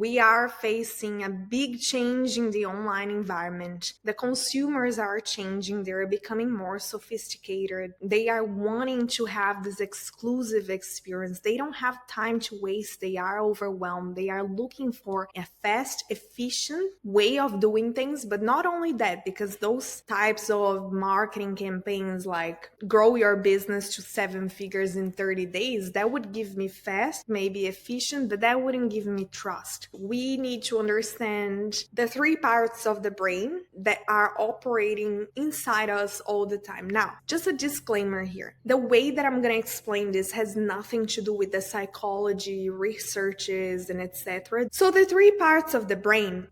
We are facing a big change in the online environment. The consumers are changing. They're becoming more sophisticated. They are wanting to have this exclusive experience. They don't have time to waste. They are overwhelmed. They are looking for a fast, efficient way of doing things. But not only that, because those types of marketing campaigns like grow your business to 7 figures in 30 days, that would give me fast, maybe efficient, but that wouldn't give me trust. We need to understand the three parts of the brain that are operating inside us all the time. Now, just a disclaimer here. The way that I'm going to explain this has nothing to do with the psychology, researches, and etc. So the three parts of the brain,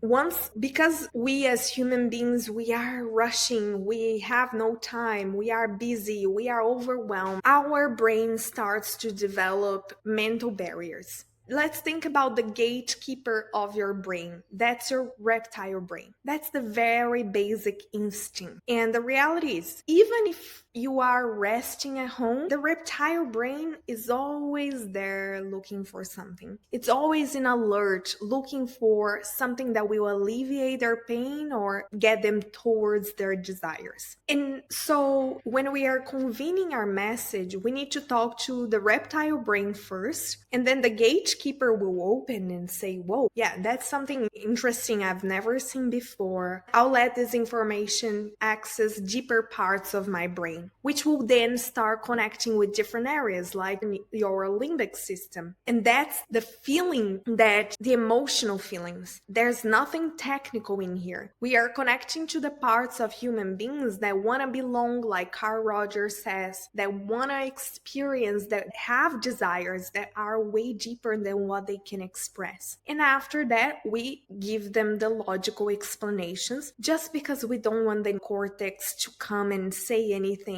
because we as human beings, we are rushing, we have no time, we are busy, we are overwhelmed, our brain starts to develop mental barriers. Let's think about the gatekeeper of your brain. That's your reptile brain. That's the very basic instinct. And the reality is, even if you are resting at home, the reptile brain is always there looking for something. It's always in alert, looking for something that will alleviate their pain or get them towards their desires. And so when we are convening our message, we need to talk to the reptile brain first, and then the gatekeeper will open and say, whoa, yeah, that's something interesting I've never seen before. I'll let this information access deeper parts of my brain, which will then start connecting with different areas like your limbic system. And that's the feeling, that the emotional feelings. There's nothing technical in here. We are connecting to the parts of human beings that want to belong, like Carl Rogers says, that want to experience, that have desires that are way deeper than what they can express. And after that, we give them the logical explanations, just because we don't want the cortex to come and say anything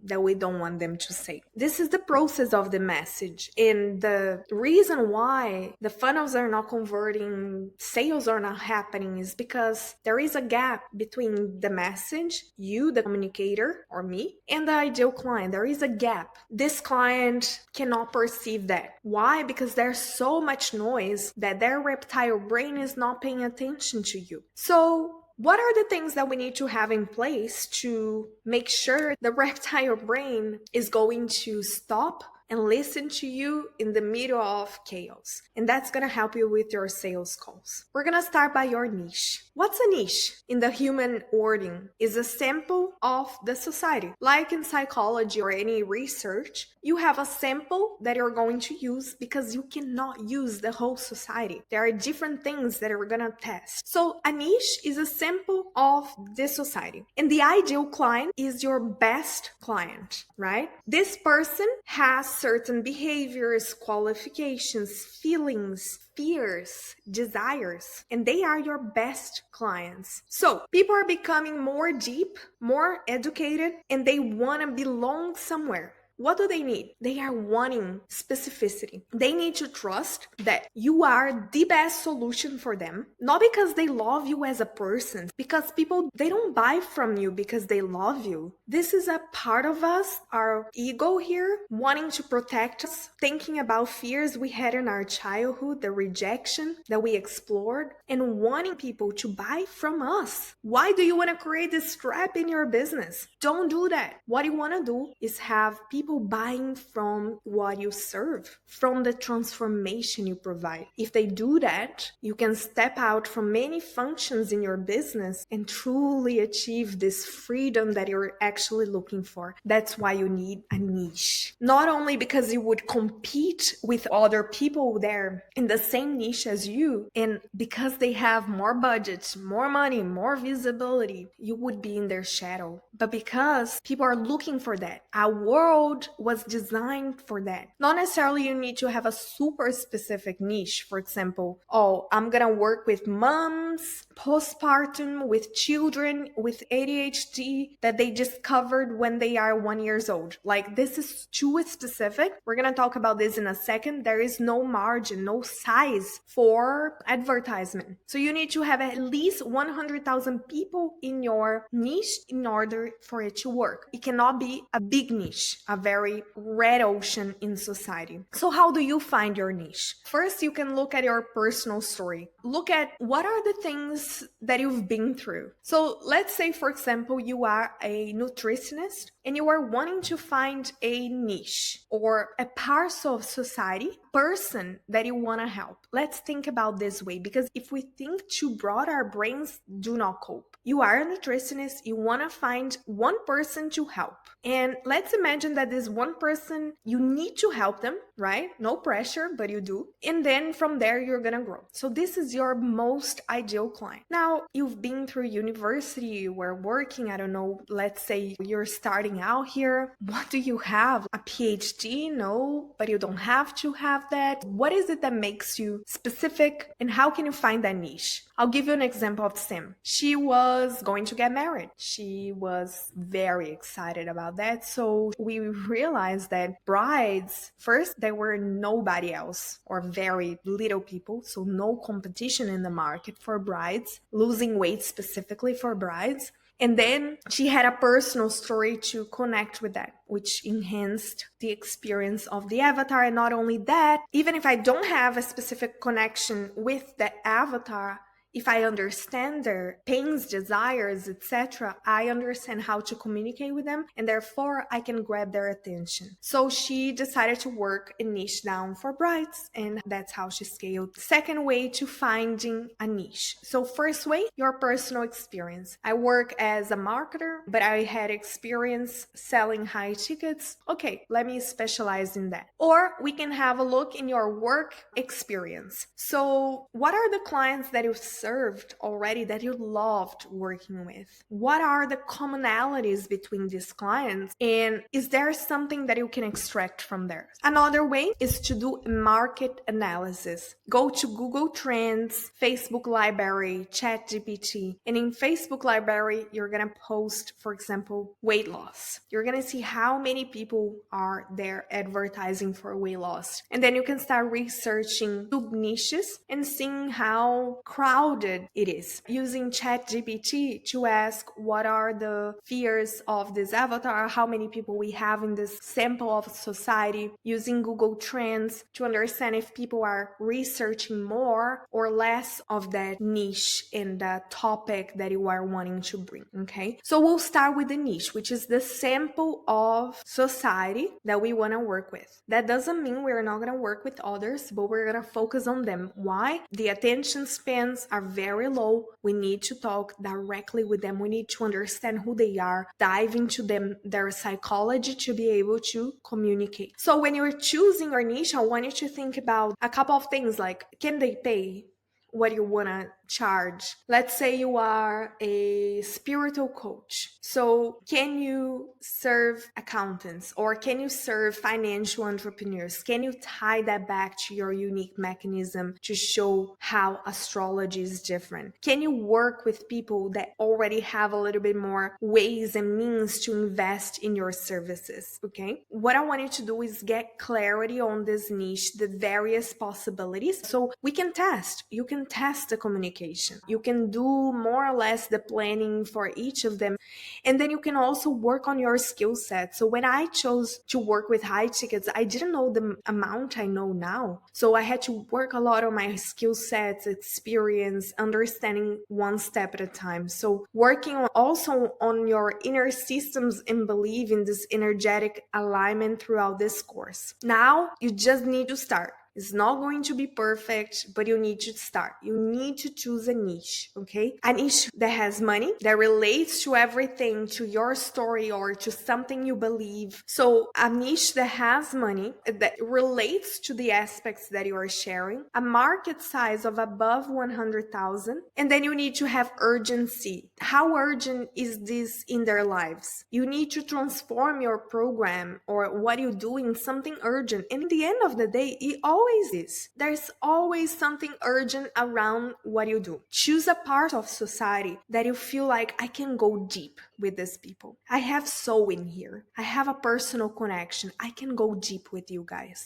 that we don't want them to say. This is the process of the message. And the reason why the funnels are not converting, sales are not happening, is because there is a gap between the message, you, the communicator, or me, and the ideal client. There is a gap. This client cannot perceive that. Why? Because there's so much noise that their reptile brain is not paying attention to you. So what are the things that we need to have in place to make sure the reptile brain is going to stop and listen to you in the middle of chaos? And that's going to help you with your sales calls. We're going to start by your niche. What's a niche? In the human wording, is a sample of the society. Like in psychology or any research, you have a sample that you're going to use because you cannot use the whole society. There are different things that we're going to test. So a niche is a sample of this society. And the ideal client is your best client, right? This person has certain behaviors, qualifications, feelings, fears, desires, and they are your best clients. So people are becoming more deep, more educated, and they want to belong somewhere. What do they need? They are wanting specificity. They need to trust that you are the best solution for them, not because they love you as a person, because people, they don't buy from you because they love you. This is a part of us, our ego here, wanting to protect us, thinking about fears we had in our childhood, the rejection that we explored, and wanting people to buy from us. Why do you want to create this trap in your business? Don't do that. What you want to do is have people buying from what you serve, from the transformation you provide. If they do that, you can step out from many functions in your business and truly achieve this freedom that you're actually looking for. That's why you need a niche. Not only because you would compete with other people there in the same niche as you, and because they have more budgets, more money, more visibility, you would be in their shadow. But because people are looking for that, our world was designed for that. Not necessarily you need to have a super specific niche. For example, I'm gonna work with moms, postpartum, with children with ADHD that they discovered when they are 1 year old. Like, this is too specific. We're gonna talk about this in a second. There is no margin, no size for advertisement. So you need to have at least 100,000 people in your niche in order for it to work. It cannot be a big niche, a very red ocean in society. So how do you find your niche? First, you can look at your personal story. Look at what are the things that you've been through. So let's say, for example, you are a nutritionist and you are wanting to find a niche or a parcel of society, person that you want to help. Let's think about this way, because if we think too broad, our brains do not cope. You are a nutritionist, you want to find one person to help. And let's imagine that this one person, you need to help them, right? No pressure, but you do. And then from there, you're going to grow. So this is your most ideal client. Now, you've been through university, you were working, I don't know, let's say you're starting out here. What do you have? A PhD? No, but you don't have to have that. What is it that makes you specific, and how can you find that niche? I'll give you an example of Sim. She was going to get married. She was very excited about that. So we realized that brides, first, there were nobody else or very little people. So no competition in the market for brides, losing weight specifically for brides. And then she had a personal story to connect with that, which enhanced the experience of the avatar. And not only that, even if I don't have a specific connection with the avatar, if I understand their pains, desires, etc., I understand how to communicate with them, and therefore I can grab their attention. So she decided to work a niche down for brides, and that's how she scaled. Second way to finding a niche. So first way, your personal experience. I work as a marketer, but I had experience selling high tickets. Okay, let me specialize in that. Or we can have a look in your work experience. So what are the clients that you served already that you loved working with? What are the commonalities between these clients? And is there something that you can extract from there? Another way is to do market analysis. Go to Google Trends, Facebook Library, ChatGPT. And in Facebook Library, you're going to post, for example, weight loss. You're going to see how many people are there advertising for weight loss. And then you can start researching sub niches and seeing how crowded it is. Using ChatGPT to ask what are the fears of this avatar, how many people we have in this sample of society. Using Google Trends to understand if people are researching more or less of that niche and that topic that you are wanting to bring. Okay, so we'll start with the niche, which is the sample of society that we want to work with. That doesn't mean we're not going to work with others, but we're going to focus on them. Why? The attention spans are very low. We need to talk directly with them. We need to understand who they are, dive into them, their psychology, to be able to communicate. So when you're choosing your niche, I want you to think about a couple of things, like, can they pay what you want to charge? Let's say you are a spiritual coach. So can you serve accountants, or can you serve financial entrepreneurs? Can you tie that back to your unique mechanism to show how astrology is different? Can you work with people that already have a little bit more ways and means to invest in your services? Okay. What I want you to do is get clarity on this niche, the various possibilities, so we can test. You can test the communication. You can do more or less the planning for each of them. And then you can also work on your skill set. So when I chose to work with high tickets, I didn't know the amount I know now. So I had to work a lot on my skill sets, experience, understanding one step at a time. So working also on your inner systems and believe in this energetic alignment throughout this course. Now you just need to start. It's not going to be perfect, but you need to start. You need to choose a niche, okay? A niche that has money, that relates to everything, to your story or to something you believe. So a niche that has money, that relates to the aspects that you are sharing, a market size of above 100,000, and then you need to have urgency. How urgent is this in their lives? You need to transform your program or what you do in something urgent. And in the end of the day, it always is. There's always something urgent around what you do. Choose a part of society that you feel like, I can go deep with these people. I have soul in here. I have a personal connection. I can go deep with you guys.